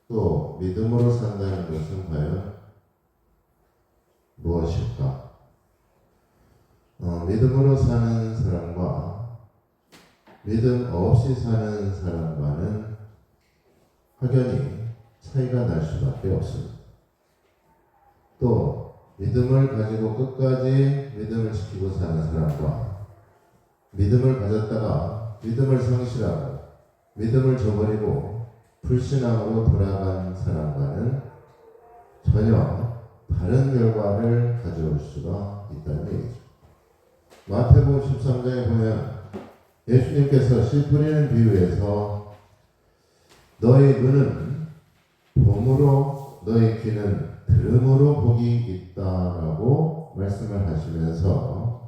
또 믿음으로 산다는 것은 과연 무엇일까? 믿음으로 사는 사람과 믿음 없이 사는 사람과는 확연히 차이가 날 수밖에 없습니다. 또 믿음을 가지고 끝까지 믿음을 지키고 사는 사람과 믿음을 가졌다가 믿음을 상실하고 믿음을 저버리고 불신앙으로 돌아간 사람과는 전혀 다른 결과를 가져올 수가 있다는 얘기죠. 마태복음 13장에 보면 예수님께서 씨 뿌리는 비유에서 너희 눈은 봄으로 너희 귀는 들음으로 복이 있다라고 말씀을 하시면서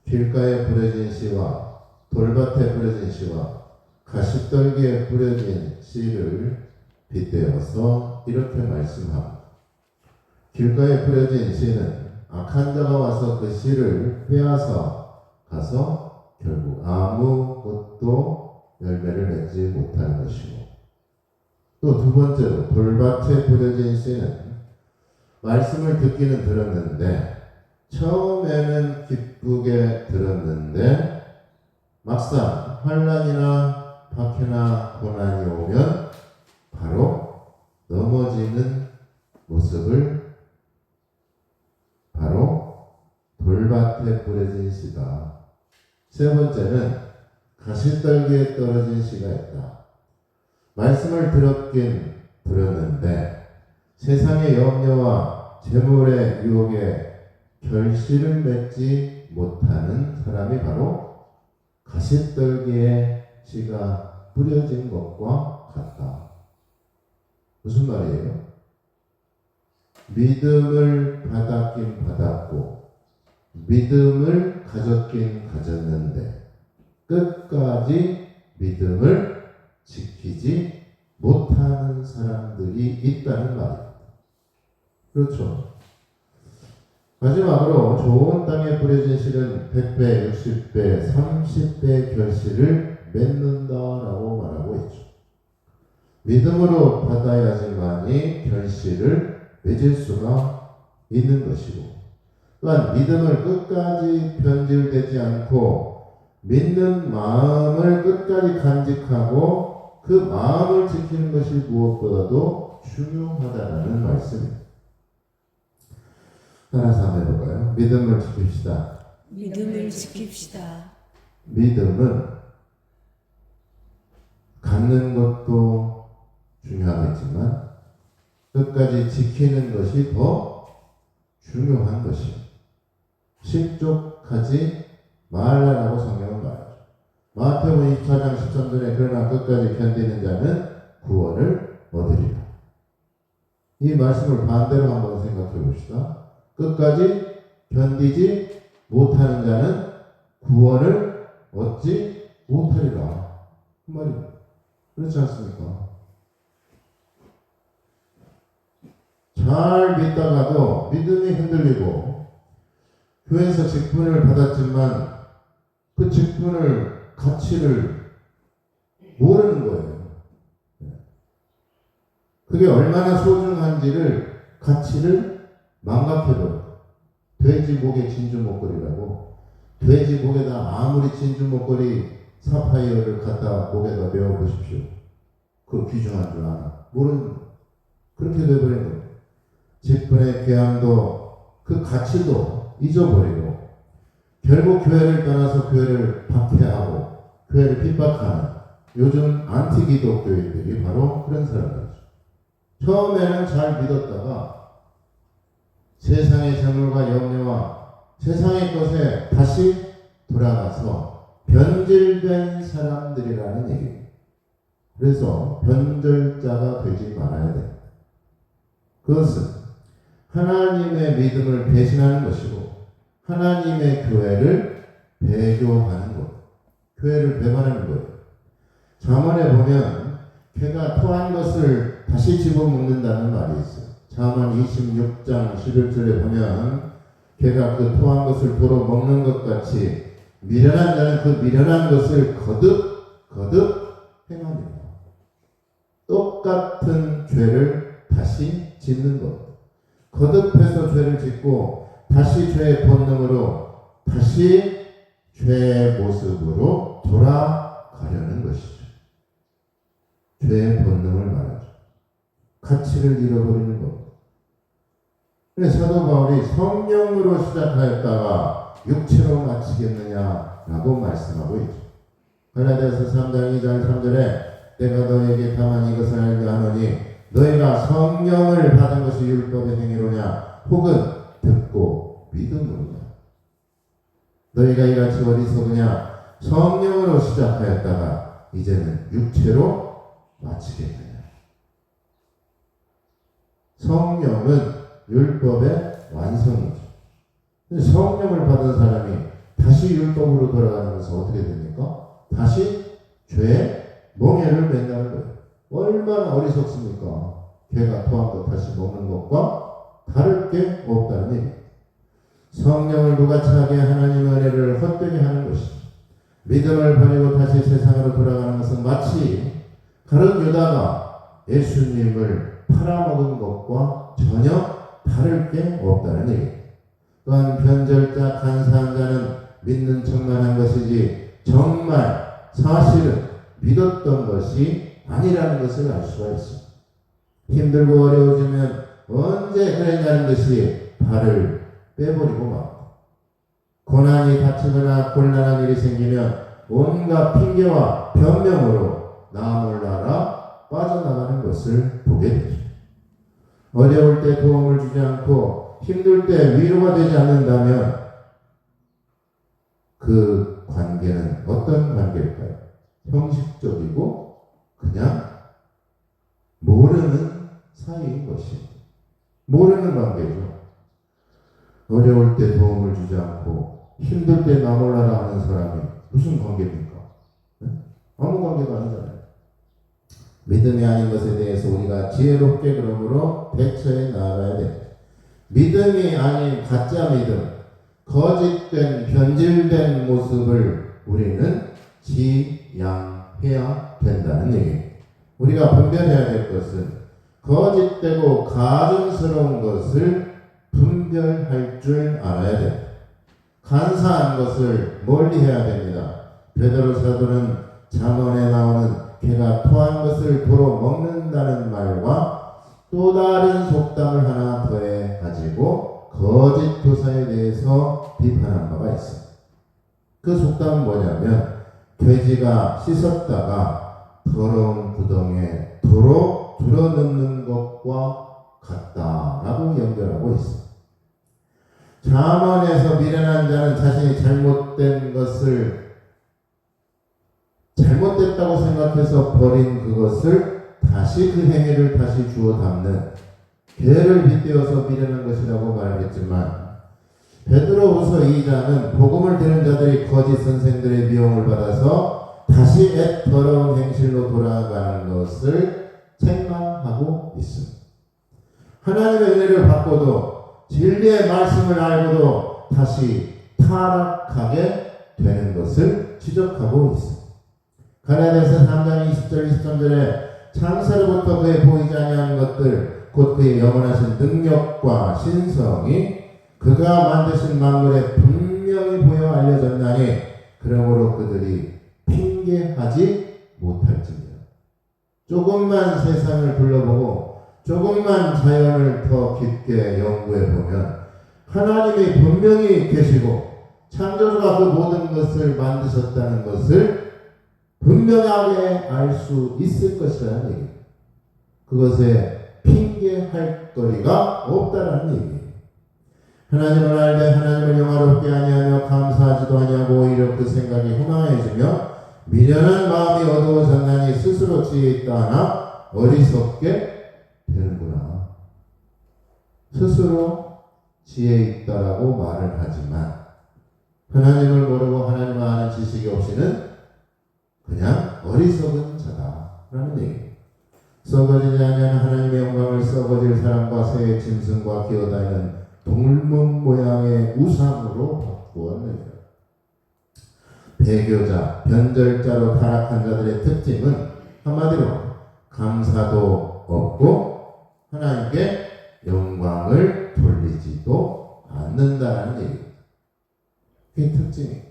길가에 뿌려진 씨와 돌밭에 뿌려진 씨와 가시떨기에 뿌려진 씨를 빗대어서 이렇게 말씀합니다. 길가에 뿌려진 씨는 악한 자가 와서 그 씨를 빼앗아 가서 결국 아무것도 열매를 맺지 못하는 것이고, 또 두 번째로 돌밭에 뿌려진 씨는 말씀을 듣기는 들었는데 처음에는 기쁘게 들었는데 막상 환난이나 박해나 고난이 오면 바로 넘어지는 모습을 바로 돌밭에 뿌려진 씨다. 세 번째는 가시떨기에 떨어진 씨가 있다. 말씀을 들었긴 들었는데 세상의 염려와 재물의 유혹에 결실을 맺지 못하는 사람이 바로 가시떨기에 씨가 뿌려진 것과 같다. 무슨 말이에요? 믿음을 받았긴 받았고 믿음을 가졌긴 가졌는데 끝까지 믿음을 지키지 못하는 사람들이 있다는 말입니다. 그렇죠. 마지막으로 좋은 땅에 뿌려진 씨는 100배, 60배, 30배 결실을 맺는다라고 말하고 있죠. 믿음으로 받아야지만이 결실을 맺을 수가 있는 것이고, 또한 믿음을 끝까지 변질되지 않고 믿는 마음을 끝까지 간직하고 그 마음을 지키는 것이 무엇보다도 중요하다는 말씀입니다. 따라서 한번 해볼까요? 믿음을 지킵시다. 믿음을 지킵시다. 믿음은 갖는 것도 중요하겠지만 끝까지 지키는 것이 더 중요한 것이에요. 실족하지 말라라고 성경은 말하죠. 마태복음 24장 13절에 그러나 끝까지 견디는 자는 구원을 얻으리라. 이 말씀을 반대로 한번 생각해 봅시다. 끝까지 견디지 못하는 자는 구원을 얻지 못하리라. 그 말입니다. 그렇지 않습니까? 잘 믿다가도 믿음이 흔들리고 교회에서 직분을 받았지만 그 직분을 가치를 모르는 거예요. 그게 얼마나 소중한지를 가치를 망각해버려요. 돼지 목에 진주 목걸이라고, 돼지 목에다 아무리 진주 목걸이 사파이어를 갖다 목에다 메어 보십시오. 그 귀중한 줄 아나 모르는 거예요. 그렇게 돼버린 거예요. 직분의 귀함도 그 가치도 잊어버리고 결국 교회를 떠나서 교회를 박해하고 교회를 핍박하는 요즘 안티기독교인들이 바로 그런 사람들이죠. 처음에는 잘 믿었다가 세상의 재물과 염려와 세상의 것에 다시 돌아가서 변질된 사람들이라는 얘기입니다. 그래서 변절자가 되지 말아야 됩니다. 그것은 하나님의 믿음을 배신하는 것이고 하나님의 교회를 배교하는 것, 교회를 배반하는 것. 잠언에 보면 개가 토한 것을 다시 집어먹는다는 말이 있어요. 잠언 26장 11절에 보면 개가 그 토한 것을 도로 먹는 것 같이 미련한 자는 그 미련한 것을 거듭 행하니라. 또 똑같은 죄를 다시 짓는 것. 거듭해서 죄를 짓고 다시 죄의 본능으로 다시 죄의 모습으로 돌아가려는 것이죠. 죄의 본능을 말하죠. 가치를 잃어버리는 겁니다. 그래서 사도 바울이 성령으로 시작하였다가 육체로 마치겠느냐라고 말씀하고 있죠. 갈라디아서 3장 2절 3절에 내가 너에게 다만 이것을 알게 하노니 너희가 성령을 받은 것이 율법의 행위로냐 혹은 듣고 믿음으로냐. 너희가 이같이 어리석으냐 성령으로 시작하였다가 이제는 육체로 마치겠느냐. 성령은 율법의 완성이죠. 성령을 받은 사람이 다시 율법으로 돌아가는 것은 어떻게 됩니까? 다시 죄의 멍에를 맨다는 거예요. 얼마나 어리석습니까? 개가 토한 것 다시 먹는 것과 다를 게 없다는 얘기입니다. 성령을 부가차게 하나님의 은혜를 헛되게 하는 것이죠. 믿음을 버리고 다시 세상으로 돌아가는 것은 마치 가룟 유다가 예수님을 팔아먹은 것과 전혀 다를 게 없다는 얘기입니다. 또한 변절자 간사한 자는 믿는 척만 한 것이지 정말 사실은 믿었던 것이 아니라는 것을 알 수가 있습니다. 힘들고 어려워지면 언제 그랬냐는 듯이 발을 빼버리고 맙니다. 고난이 닥치거나 곤란한 일이 생기면 온갖 핑계와 변명으로 나 몰라라 빠져나가는 것을 보게 되죠. 어려울 때 도움을 주지 않고 힘들 때 위로가 되지 않는다면 그 관계는 어떤 관계일까요? 형식적이고 그냥 모르는 사이인 것입니다. 모르는 관계죠. 어려울 때 도움을 주지 않고 힘들 때 나 몰라라 하는 사람이 무슨 관계입니까? 네? 아무 관계가 아니잖아요. 믿음이 아닌 것에 대해서 우리가 지혜롭게 그러므로 대처해 나아가야 됩니다. 믿음이 아닌 가짜 믿음, 거짓된 변질된 모습을 우리는 지양해야 된다는 얘기입니다. 우리가 분별해야 될 것은 거짓되고 가증스러운 것을 분별할 줄 알아야 됩니다. 간사한 것을 멀리해야 됩니다. 베드로 사도는 잠언에 나오는 개가 토한 것을 도로 먹는다는 말과 또 다른 속담을 하나 더해 가지고 거짓 교사에 대해서 비판한 바가 있습니다. 그 속담은 뭐냐면 돼지가 씻었다가 더러운 구덩이에 도로 들어넣는 것과 같다라고 연결하고 있습니다. 잠언에서 미련한 자는 자신이 잘못된 것을 잘못됐다고 생각해서 버린 그것을 다시 그 행위를 다시 주워 담는 개를 빗대어서 미련한 것이라고 말했지만 베드로후서 2장은 복음을 들은 자들이 거짓 선생들의 미움을 받아서 다시 옛 더러운 행실로 돌아가는 것을 책망하고 있습니다. 하나님의 은혜를 받고도 진리의 말씀을 알고도 다시 타락하게 되는 것을 지적하고 있습니다. 갈라디아서 3장 20절 23절에 창세로부터 그의 보이지 아니한 것들 곧 그의 영원하신 능력과 신성이 그가 만드신 만물에 분명히 보여 알려졌나니 그러므로 그들이 핑계하지 못할지니라. 조금만 세상을 둘러보고 조금만 자연을 더 깊게 연구해보면 하나님이 분명히 계시고 창조주가 그 모든 것을 만드셨다는 것을 분명하게 알 수 있을 것이라는 얘기입니다. 그것에 핑계할 거리가 없다는 얘기입니다. 하나님을 알되 하나님을 영화롭게 아니하며 감사하지도 아니하고 오히려 그 생각이 허망해지며 미련한 마음이 어두워졌나니 스스로 지혜 있다 하나 어리석게 되는구나. 스스로 지혜 있다라고 말을 하지만 하나님을 모르고 하나님을 아는 지식이 없이는 그냥 어리석은 자다라는 얘기입니다. 썩어지지 아니하는 하나님의 영광을 썩어질 사람과 새의 짐승과 기어다니는 동물 모양의 우상으로 바꾸었느니라. 배교자, 변절자로 타락한 자들의 특징은 한마디로 감사도 없고 하나님께 영광을 돌리지도 않는다는 얘기입니다. 그게 특징이에요.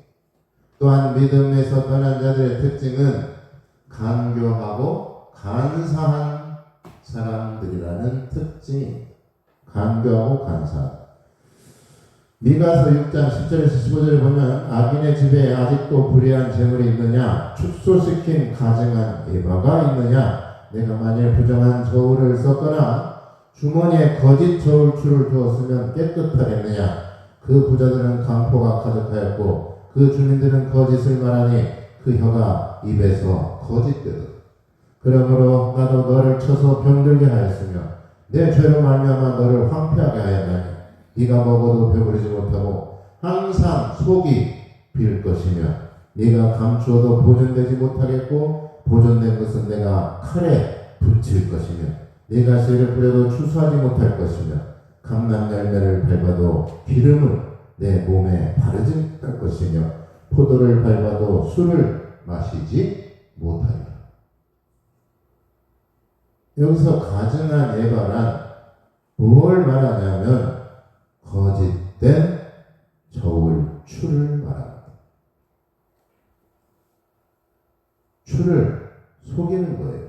또한 믿음에서 떠난 자들의 특징은 간교하고 간사한 사람들이라는 특징입니다. 간교하고 간사하다. 미가서 6장 10절에서 15절을 보면 악인의 집에 아직도 불의한 재물이 있느냐, 축소시킨 가증한 에바가 있느냐, 내가 만일 부정한 저울을 썼거나 주머니에 거짓 저울추를 두었으면 깨끗하겠느냐. 그 부자들은 강포가 가득하였고 그 주민들은 거짓을 말하니 그 혀가 입에서 거짓되도다. 그러므로 나도 너를 쳐서 병들게 하였으며 내 죄로 말미암아 너를 황폐하게 하였나니 네가 먹어도 배부르지 못하고 항상 속이 빌 것이며 네가 감추어도 보존되지 못하겠고 보존된 것은 내가 칼에 붙일 것이며 네가 씨를 뿌려도 추수하지 못할 것이며 감람 열매를 밟아도 기름을 내 몸에 바르지 못할 것이며 포도를 밟아도 술을 마시지 못하리라. 여기서 가증한 에바란 뭘 말하냐면 거짓된 저울추를 말합니다. 추를 속이는 거예요.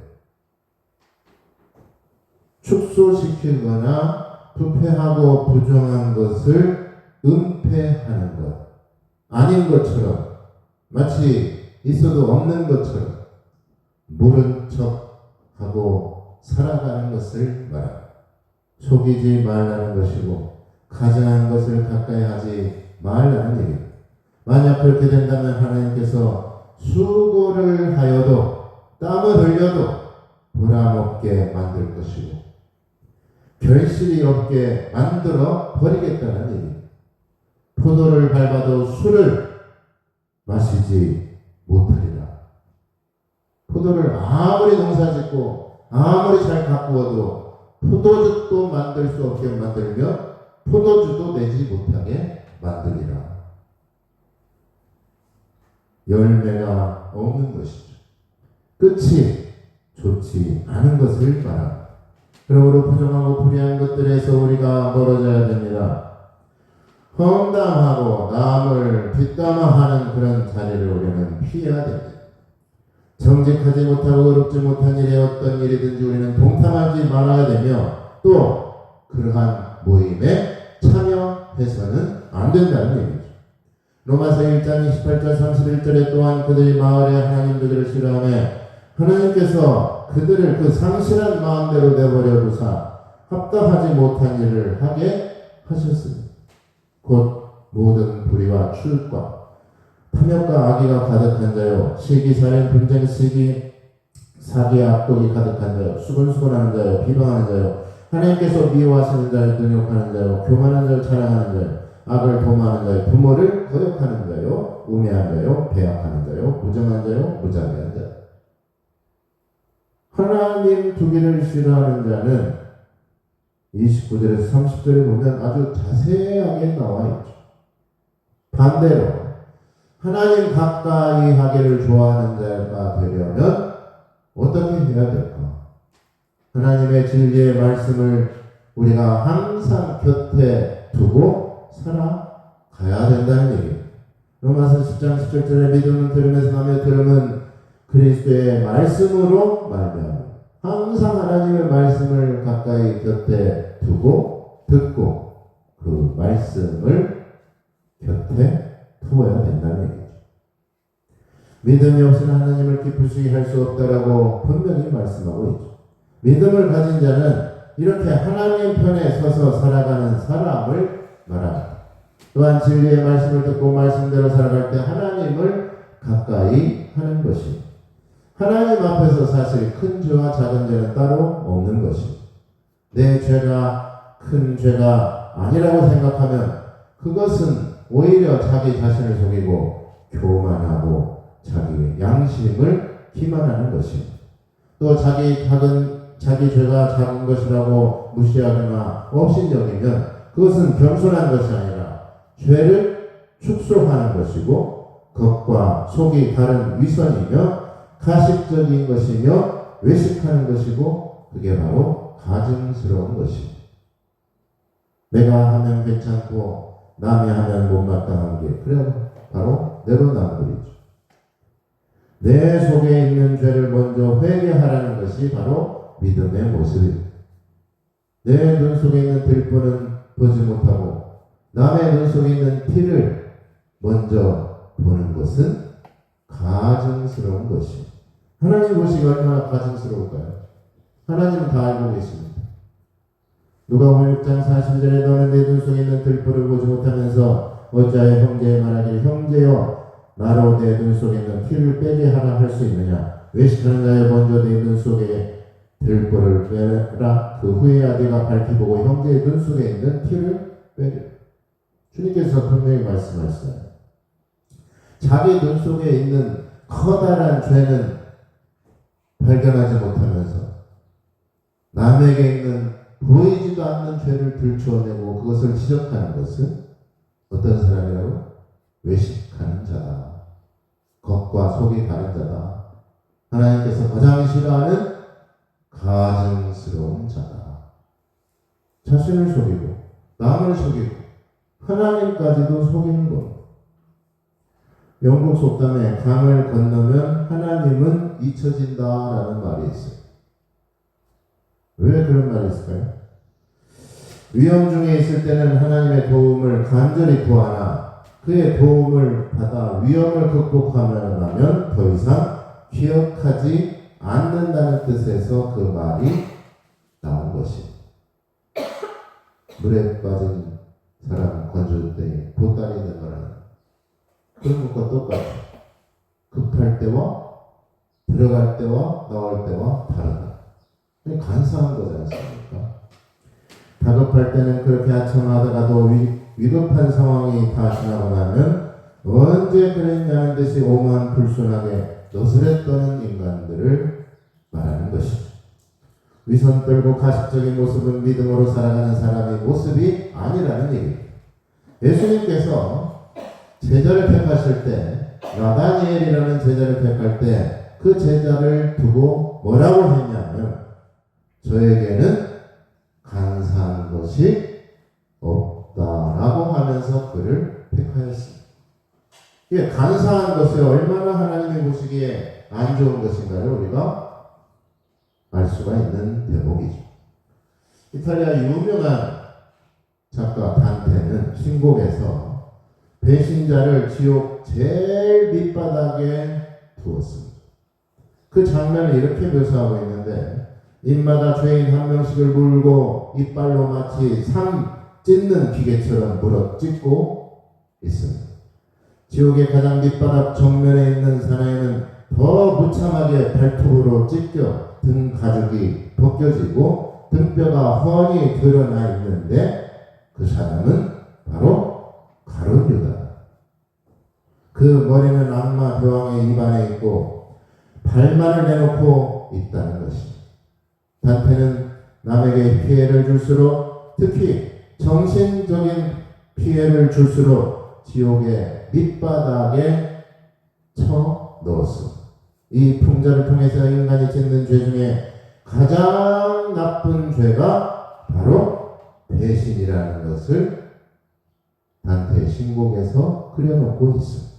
축소시키거나 부패하고 부정한 것을 은폐하는 것, 아닌 것처럼 마치 있어도 없는 것처럼 모른 척하고 살아가는 것을 말합니다. 속이지 말라는 것이고 가증한 것을 가까이 하지 말라는 얘기입니다. 만약 그렇게 된다면 하나님께서 수고를 하여도 땀을 흘려도 보람없게 만들 것이고 결실이 없게 만들어 버리겠다는 얘기입니다. 포도를 밟아도 술을 마시지 못하리라. 포도를 아무리 농사짓고 아무리 잘 가꾸어도 포도주도 만들 수 없게 만들며 포도주도 내지 못하게 만들리라. 열매가 없는 것이죠. 끝이 좋지 않은 것을 말합니다. 그러므로 부정하고 불의한 것들에서 우리가 멀어져야 됩니다. 험담하고 남을 뒷담화하는 그런 자리를 우리는 피해야 됩니다. 정직하지 못하고 의롭지 못한 일에 어떤 일이든지 우리는 동참하지 말아야 되며 또 그러한 모임에 참여해서는 안 된다는 얘기죠. 로마서 1장 28절 31절에 또한 그들이 마을에 하나님 그들을 싫어하며 하나님께서 그들을 그 상실한 마음대로 내버려 두사 합당하지 못한 일을 하게 하셨습니다. 곧 모든 불의와 추육과 탐욕과 악의가 가득한 자요 시기사연 분쟁 시기 사기와 악독이 가득한 자요 수근수근하는 자요 비방하는 자요 하나님께서 미워하시는 자요 능욕하는 자요 교만한 자요 자랑하는 자요 악을 도모하는 자요 부모를 거역하는 자요 우매한 자요 배악하는 자요 부정한 자요 무자비한 자요. 하나님 두기를 싫어하는 자는 29절에서 30절에 보면 아주 자세하게 나와 있죠. 반대로 하나님 가까이 하기를 좋아하는 자가 되려면 어떻게 해야 될까? 하나님의 진리의 말씀을 우리가 항상 곁에 두고 살아가야 된다는 얘기입니다. 로마서 10장 17절에 믿음은 들음에서 나며 들음은 그리스도의 말씀으로 말미암아 항상 하나님의 말씀을 가까이 곁에 두고 듣고 그 말씀을 곁에 두어야 된다는 얘기죠. 믿음이 없이는 하나님을 기쁘시게 할 수 없다라고 분명히 말씀하고 있죠. 믿음을 가진 자는 이렇게 하나님 편에 서서 살아가는 사람을 말합니다. 또한 진리의 말씀을 듣고 말씀대로 살아갈 때 하나님을 가까이 하는 것입니다. 하나님 앞에서 사실 큰 죄와 작은 죄는 따로 없는 것입니다. 내 죄가 큰 죄가 아니라고 생각하면 그것은 오히려 자기 자신을 속이고 교만하고 자기 양심을 기만하는 것입니다. 또 자기 죄가 작은 것이라고 무시하거나 업신여기면 그것은 겸손한 것이 아니라 죄를 축소하는 것이고 겉과 속이 다른 위선이며 가식적인 것이며 외식하는 것이고 그게 바로 가증스러운 것이고 내가 하면 괜찮고 남이 하면 못마땅한 게 그래 바로 내로남불이죠. 내 속에 있는 죄를 먼저 회개하라는 것이 바로 믿음의 모습입니다. 내 눈 속에 있는 들보는 보지 못하고 남의 눈 속에 있는 티를 먼저 보는 것은 가증스러운 것입니다. 하나님 보시기 얼마나 가증스러울까요? 하나님은 다 알고 계십니다. 누가복음 6장 40절에 너는 내 눈 속에 있는 들보를 보지 못하면서 어찌하여 형제에 말하기를 형제여 나로 내 눈 속에 있는 티를 빼게 하라 할 수 있느냐. 외식하는 자여 먼저 내 눈 속에 들보를 빼라. 그 후에 아내가 밝히 보고 형제의 눈 속에 있는 티를 빼라. 주님께서 분명히 말씀하시잖아요. 자기 눈 속에 있는 커다란 죄는 발견하지 못하면서 남에게 있는 보이지도 않는 죄를 들추어내고 그것을 지적하는 것은 어떤 사람이라고? 외식하는 자다. 겉과 속이 다른 자다. 하나님께서 가장 싫어하는 가증스러운 자다. 자신을 속이고 남을 속이고 하나님까지도 속이는 것. 영국 속담에 강을 건너면 하나님은 잊혀진다라는 말이 있어요. 왜 그런 말이 있을까요? 위험 중에 있을 때는 하나님의 도움을 간절히 구하나 그의 도움을 받아 위험을 극복하면 더 이상 기억하지 않는다는 뜻에서 그 말이 나온 것입니다. 물에 빠진 사람 건져줄 때 보따리 있는 거랑 그런 것과 똑같아요. 급할 때와 들어갈 때와 나올 때와 다르다. 간사한 거지 않습니까? 다급할 때는 그렇게 아첨하다가도 위급한 상황이 다 지나고 나면 언제 그랬냐는 듯이 오만 불순하게 너스레 떠는 인간들을 말하는 것이죠. 위선 떨고 가식적인 모습은 믿음으로 살아가는 사람의 모습이 아니라는 얘기입니다. 예수님께서 제자를 택하실 때 나다니엘이라는 제자를 택할 때 그 제자를 두고 뭐라고 했냐면 저에게는 간사한 것이 없다라고 하면서 그를 택하였습니다. 이게 간사한 것이 얼마나 하나님이 보시기에 안 좋은 것인가를 우리가 알 수가 있는 대목이죠. 이탈리아 유명한 작가 단테는 신곡에서 배신자를 지옥 제일 밑바닥에 두었습니다. 그 장면을 이렇게 묘사하고 있는데 입마다 죄인 한 명씩을 물고 이빨로 마치 삼 찢는 기계처럼 물어 찢고 있습니다. 지옥의 가장 밑바닥 정면에 있는 사나이는 더 무참하게 발톱으로 찢겨 등 가죽이 벗겨지고 등뼈가 훤히 드러나 있는데 그 사람은 바로 가룟 유다. 그 머리는 악마 대왕의 입안에 있고 발만을 내놓고 있다는 것입니다. 단테는 남에게 피해를 줄수록 특히 정신적인 피해를 줄수록 지옥의 밑바닥에 쳐 넣었습니다. 이 풍자를 통해서 인간이 짓는 죄 중에 가장 나쁜 죄가 바로 배신이라는 것을 단테의 신곡에서 그려놓고 있습니다.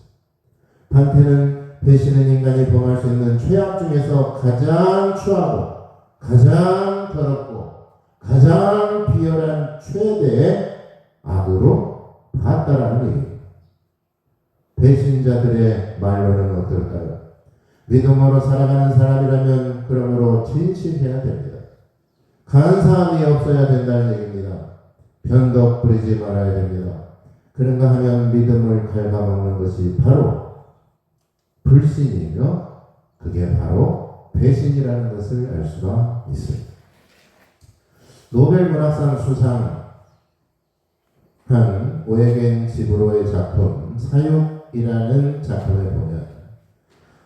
단테는 배신은 인간이 범할 수 있는 죄악 중에서 가장 추하고 가장 더럽고 가장 비열한 최대의 악으로 봤다라는 얘기입니다. 배신자들의 말로는 어떨까요? 믿음으로 살아가는 사람이라면 그러므로 진실해야 됩니다. 간사함이 없어야 된다는 얘기입니다. 변덕 부리지 말아야 됩니다. 그런가 하면 믿음을 갉아먹는 것이 바로 불신이며 그게 바로 배신이라는 것을 알 수가 있습니다. 노벨 문학상 수상한 오에겐 지브로의 작품 사육이라는 작품에 보면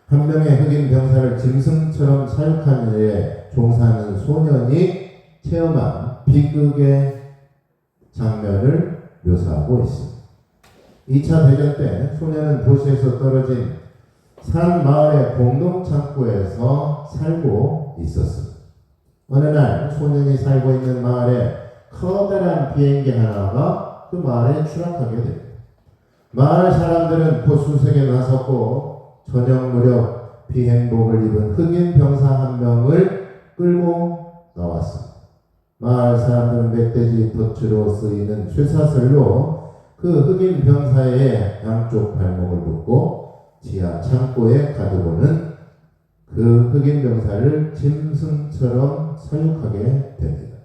한 명의 흑인 병사를 짐승처럼 사육하는 일에 종사하는 소년이 체험한 비극의 장면을 묘사하고 있습니다. 2차 대전 때 소년은 도시에서 떨어진 산 마을의 공동 창고에서 살고 있었습니다. 어느 날 소년이 살고 있는 마을에 커다란 비행기 하나가 그 마을에 추락하게 됩니다. 마을 사람들은 포수색에 나섰고 저녁 무렵 비행복을 입은 흑인 병사 한 명을 끌고 나왔습니다. 마을 사람들은 멧돼지 덫으로 쓰이는 쇠사슬로 그 흑인 병사의 양쪽 발목을 묶고 지하 창고에 가두고는 그 흑인 병사를 짐승처럼 사육하게 됩니다.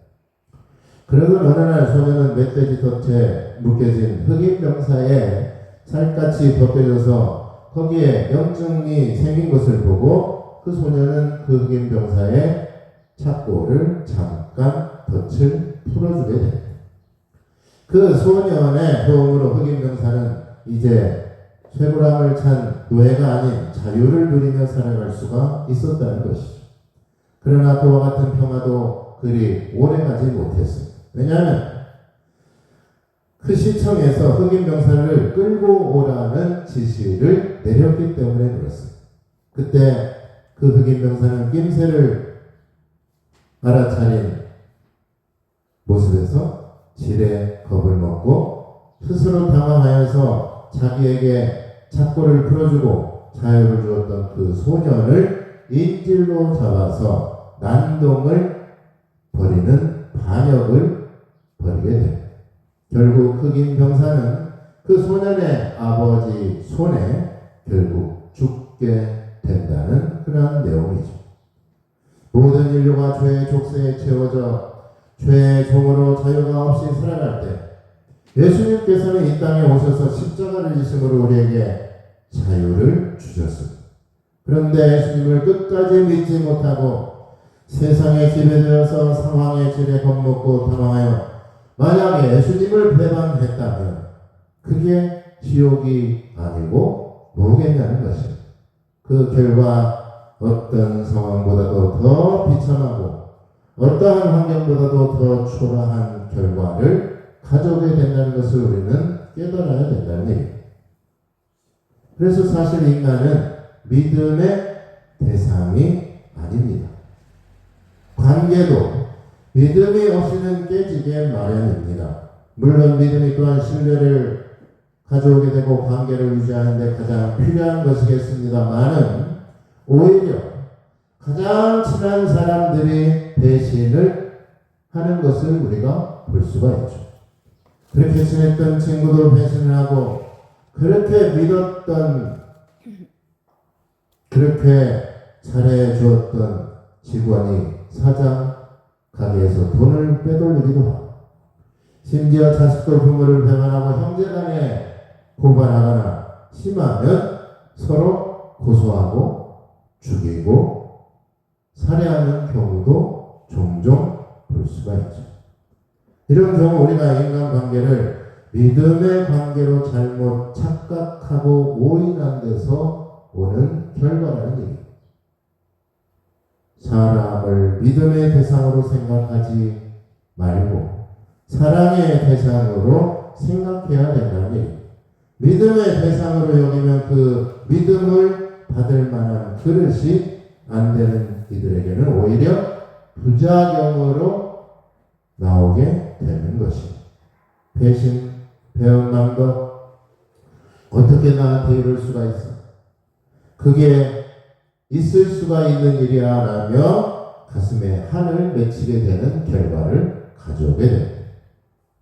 그러던 어느 날 소년은 멧돼지 덫에 묶여진 흑인 병사의 살갗이 벗겨져서 거기에 염증이 생긴 것을 보고 그 소년은 그 흑인 병사의 착고를 잠깐 덫을 풀어주게 됩니다. 그 소년의 도움으로 흑인 병사는 이제 쇠고랑을 찬 노예가 아닌 자유를 누리며 살아갈 수가 있었다는 것이죠. 그러나 그와 같은 평화도 그리 오래가지 못했습니다. 왜냐하면 그 시청에서 흑인 병사를 끌고 오라는 지시를 내렸기 때문에 그렇습니다. 그때 그 흑인 병사는 낌새를 알아차린 모습에서 지레 겁을 먹고 스스로 당황하여서 자기에게 착고를 풀어주고 자유를 주었던 그 소년을 인질로 잡아서 난동을 벌이는 반역을 벌이게 됩니다. 결국 흑인 병사는 그 소년의 아버지 손에 결국 죽게 된다는 그런 내용이죠. 모든 인류가 죄의 족쇄에 채워져 죄의 종으로 자유가 없이 살아갈 때 예수님께서는 이 땅에 오셔서 십자가를 지심으로 우리에게 자유를 주셨습니다. 그런데 예수님을 끝까지 믿지 못하고 세상에 지배되어서 상황의 질에 겁먹고 당황하여 만약에 예수님을 배반했다면 그게 지옥이 아니고 뭐겠냐는 것입니다. 그 결과 어떤 상황보다도 더 비참하고 어떠한 환경보다도 더 초라한 결과를 가져오게 된다는 것을 우리는 깨달아야 된다는 얘기입니다. 그래서 사실 인간은 믿음의 대상이 아닙니다. 관계도 믿음이 없이는 깨지게 마련입니다. 물론 믿음이 또한 신뢰를 가져오게 되고 관계를 유지하는 데 가장 필요한 것이겠습니다만은 오히려 가장 친한 사람들이 배신을 하는 것을 우리가 볼 수가 있죠. 그렇게 친했던 친구도 배신을 하고 그렇게 믿었던 그렇게 잘해 주었던 직원이 사장 가게에서 돈을 빼돌리기도 하고 심지어 자식도 부모를 배반하고 형제간에 고발하거나 심하면 서로 고소하고 죽이고 살해하는 경우도 종종 볼 수가 있죠. 이런 경우 우리가 인간관계를 믿음의 관계로 잘못 착각하고 오인한 데서 오는 결과라는 얘기입니다. 사람을 믿음의 대상으로 생각하지 말고 사랑의 대상으로 생각해야 된다는 얘기입니다. 믿음의 대상으로 여기면 그 믿음을 받을 만한 그릇이 안 되는 이들에게는 오히려 부작용으로 나오게 되는 것입니다. 배신, 배은망덕, 어떻게 나한테 이럴 수가 있어? 그게 있을 수가 있는 일이야 라며 가슴에 한을 맺히게 되는 결과를 가져오게 됩니다.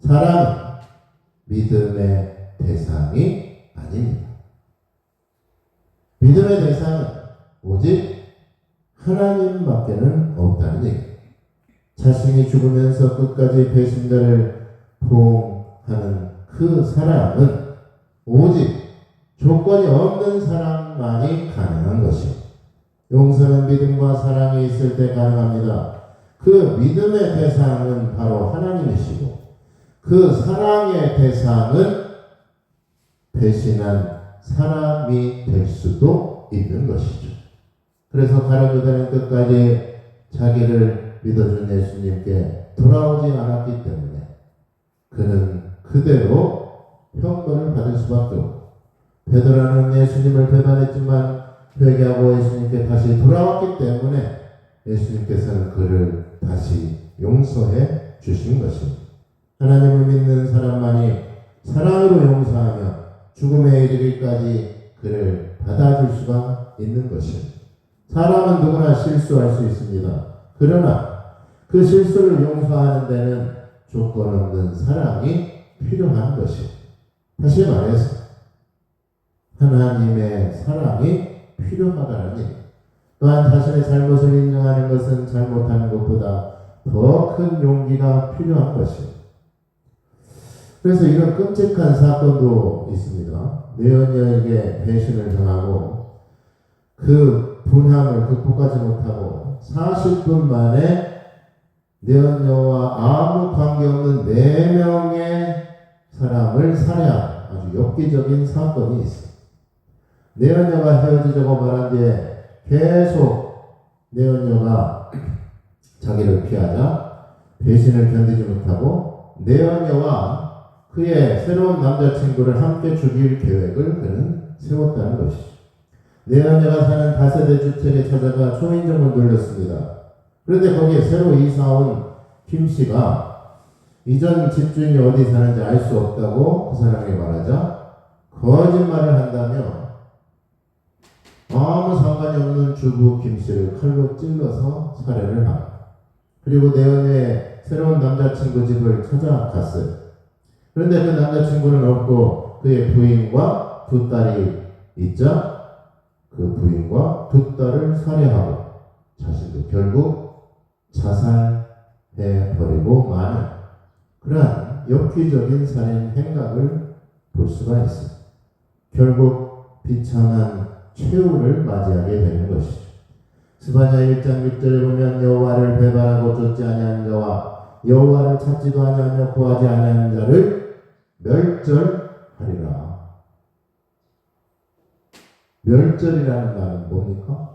사람은 믿음의 대상이 아닙니다. 믿음의 대상은 오직 하나님밖에는 없다는 얘기입니다. 자신이 죽으면서 끝까지 배신자를 포옹하는 그 사람은 오직 조건이 없는 사람만이 가능한 것입니다. 용서는 믿음과 사랑이 있을 때 가능합니다. 그 믿음의 대상은 바로 하나님이시고 그 사랑의 대상은 배신한 사람이 될 수도 있는 것이죠. 그래서 가룟 유다는 끝까지 자기를 믿어준 예수님께 돌아오지 않았기 때문에 그는 그대로 형벌을 받을 수밖에 없고 베드로는 예수님을 배반했지만 회개하고 예수님께 다시 돌아왔기 때문에 예수님께서는 그를 다시 용서해 주신 것입니다. 하나님을 믿는 사람만이 사랑으로 용서하며 죽음에 이르기까지 그를 받아줄 수가 있는 것입니다. 사람은 누구나 실수할 수 있습니다. 그러나 그 실수를 용서하는 데는 조건 없는 사랑이 필요한 것입니다. 다시 말해서 하나님의 사랑이 필요하다는 일. 또한 자신의 잘못을 인정하는 것은 잘못하는 것보다 더 큰 용기가 필요한 것입니다. 그래서 이런 끔찍한 사건도 있습니다. 내연녀에게 배신을 당하고 그 분함을 극복하지 못하고 40분 만에 내연녀와 아무 관계없는 4명의 사람을 살해한 아주 엽기적인 사건이 있습니다. 내연녀가 헤어지자고 말한 뒤에 계속 내연녀가 자기를 피하자 배신을 견디지 못하고 내연녀와 그의 새로운 남자친구를 함께 죽일 계획을 그는 세웠다는 것이죠. 내연녀가 사는 다세대 주택에 찾아가 초인종을 눌렀습니다. 그런데 거기에 새로 이사온 김씨가 이전 집주인이 어디 사는지 알 수 없다고 그 사람이 말하자 거짓말을 한다며 아무 상관이 없는 주부 김씨를 칼로 찔러서 살해를 합니다. 그리고 내연녀의 새로운 남자친구 집을 찾아갔어요. 그런데 그 남자친구는 없고 그의 부인과 2딸이 있자 그 부인과 2딸을 살해하고 자신도 결국 자살해버리고 마는 그러한 엽기적인 살인 행각을 볼 수가 있습니다. 결국 비참한 최후를 맞이하게 되는 것이죠. 스바냐 1장 6절에 보면 여호와를 배반하고 쫓지 아니하는 자와 여호와를 찾지도 아니하며 구하지 아니하는 자를 멸절하리라. 멸절이라는 말은 뭡니까?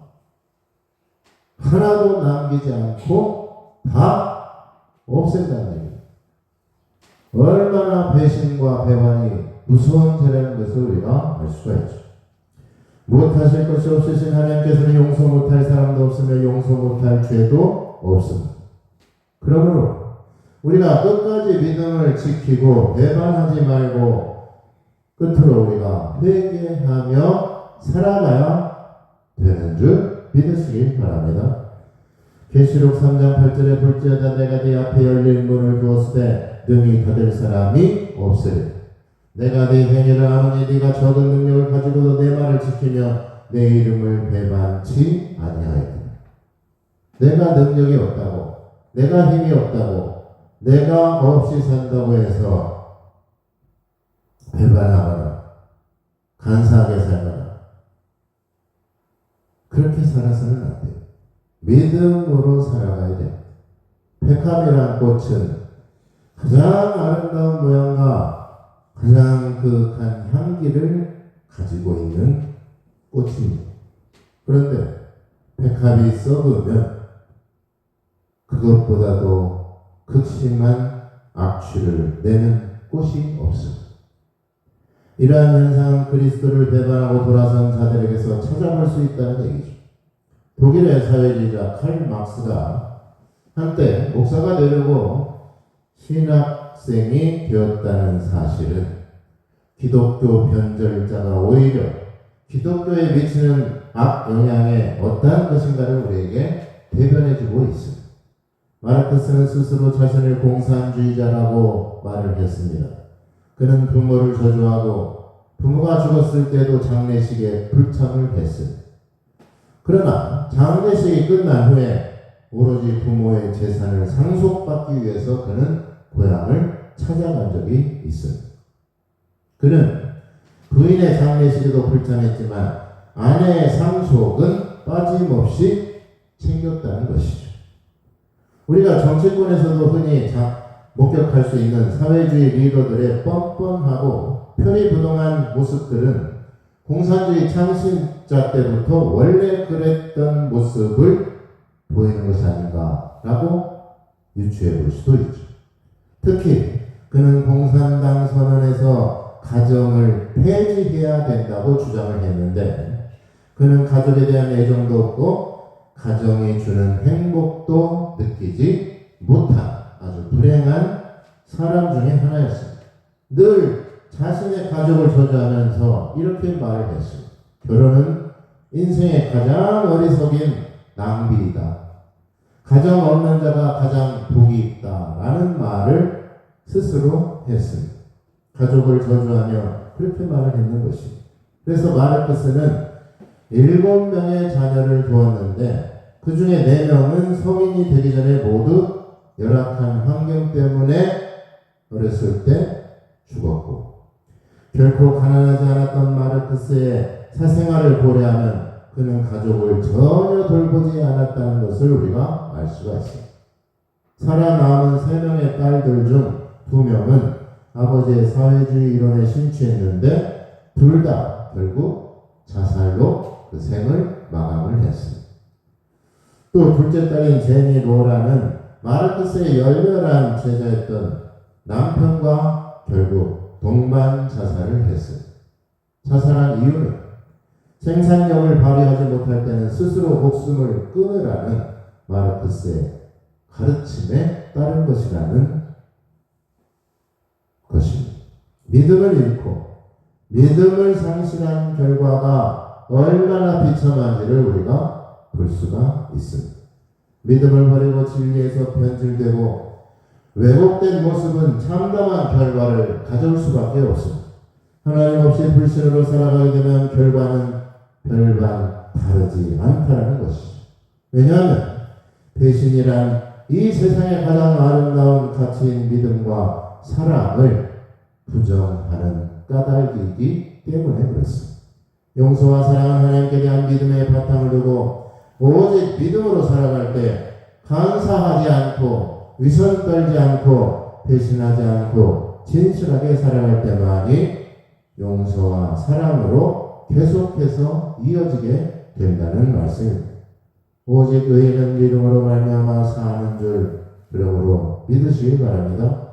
하나도 남기지 않고 다 없앤다는 얘기입니다. 얼마나 배신과 배반이 무서운 죄라는 것을 우리가 알 수가 있죠. 못하실 것이 없으신 하나님께서는 용서 못할 사람도 없으며 용서 못할 죄도 없습니다. 그러므로 우리가 끝까지 믿음을 지키고 배반하지 말고 끝으로 우리가 회개하며 살아가야 되는 줄 믿으시길 바랍니다. 계시록 3장 8절에 볼지어다 내가 네 앞에 열린 문을 두었으되 능히 닫을 사람이 없으리. 내가 네 행위를 아노니 네가 적은 능력을 가지고도 내 말을 지키며 내 이름을 배반치 아니하였다. 내가 능력이 없다고, 내가 힘이 없다고, 내가 없이 산다고 해서 배반하거나 간사하게 살거나 그렇게 살아서는 안 돼요. 믿음으로 살아가야 돼요. 백합이란 꽃은 가장 아름다운 모양과 가장 그윽한 향기를 가지고 있는 꽃입니다. 그런데 백합이 썩으면 그것보다도 극심한 악취를 내는 꽃이 없습니다. 이러한 현상은 그리스도를 배반하고 돌아선 자들에게서 찾아볼 수 있다는 얘기죠. 독일의 사회주의자 칼 막스가 한때 목사가 되려고 신학생이 되었다는 사실은 기독교 변절자가 오히려 기독교에 미치는 악영향에 어떠한 것인가를 우리에게 대변해주고 있습니다. 마르크스는 스스로 자신을 공산주의자라고 말을 했습니다. 그는 부모를 저주하고 부모가 죽었을 때도 장례식에 불참을 했습니다. 그러나 장례식이 끝난 후에 오로지 부모의 재산을 상속받기 위해서 그는 고향을 찾아간 적이 있습니다. 그는 부인의 장례식에도 불참했지만 아내의 상속은 빠짐없이 챙겼다는 것이죠. 우리가 정치권에서도 흔히 목격할 수 있는 사회주의 리더들의 뻔뻔하고 표리부동한 모습들은 공산주의 창신자 때부터 원래 그랬던 모습을 보이는 것이 아닌가라고 유추해 볼 수도 있죠. 특히 그는 공산당 선언에서 가정을 폐지해야 된다고 주장을 했는데 그는 가족에 대한 애정도 없고 가정이 주는 행복도 느끼지 못한 아주 불행한 사람 중에 하나였습니다. 늘 자신의 가족을 저주하면서 이렇게 말을 했습니다. 결혼은 인생의 가장 어리석인 낭비이다. 가정 없는 자가 가장 복이 있다. 라는 말을 스스로 했습니다. 가족을 저주하며 그렇게 말을 했는 것입니다. 그래서 마르크스는 7명의 자녀를 두었는데 그 중에 4명은 성인이 되기 전에 모두 열악한 환경 때문에 어렸을 때 죽었고, 결코 가난하지 않았던 마르크스의 사생활을 고려하면 그는 가족을 전혀 돌보지 않았다는 것을 우리가 알 수가 있습니다. 살아남은 3명의 딸들 중 2명은 아버지의 사회주의 이론에 심취했는데 둘 다 결국 자살로 그 생을 마감을 했습니다. 또 둘째 딸인 제니 로라는 마르크스의 열렬한 제자였던 남편과 결국 동반 자살을 했습니다. 자살한 이유는 생산력을 발휘하지 못할 때는 스스로 목숨을 끊으라는 마르크스의 가르침에 따른 것이라는 것입니다. 믿음을 잃고 믿음을 상실한 결과가 얼마나 비참한지를 우리가 볼 수가 있습니다. 믿음을 버리고 진리에서 변질되고 왜곡된 모습은 참담한 결과를 가져올 수밖에 없습니다. 하나님 없이 불신으로 살아가게 되면 결과는 별반 다르지 않다는 것이죠. 왜냐하면 배신이란 이 세상의 가장 아름다운 가치인 믿음과 사랑을 부정하는 까닭이기 때문에 그렇습니다. 용서와 사랑은 하나님께 대한 믿음의 바탕을 두고 오직 믿음으로 살아갈 때 간사하지 않고 위선 떨지 않고 배신하지 않고 진실하게 살아갈 때만이 용서와 사랑으로 계속해서 이어지게 된다는 말씀입니다. 오직 의인은 믿음으로 말미암아 사는 줄 그러므로 믿으시기 바랍니다.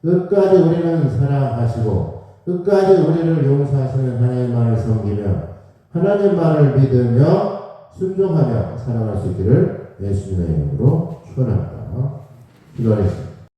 끝까지 우리는 사랑하시고 끝까지 우리를 용서하시는 하나님만을 섬기며 하나님 말을 믿으며 순종하며 살아갈 수 있기를 예수님의 이름으로 축원합니다. 기도하겠습니다.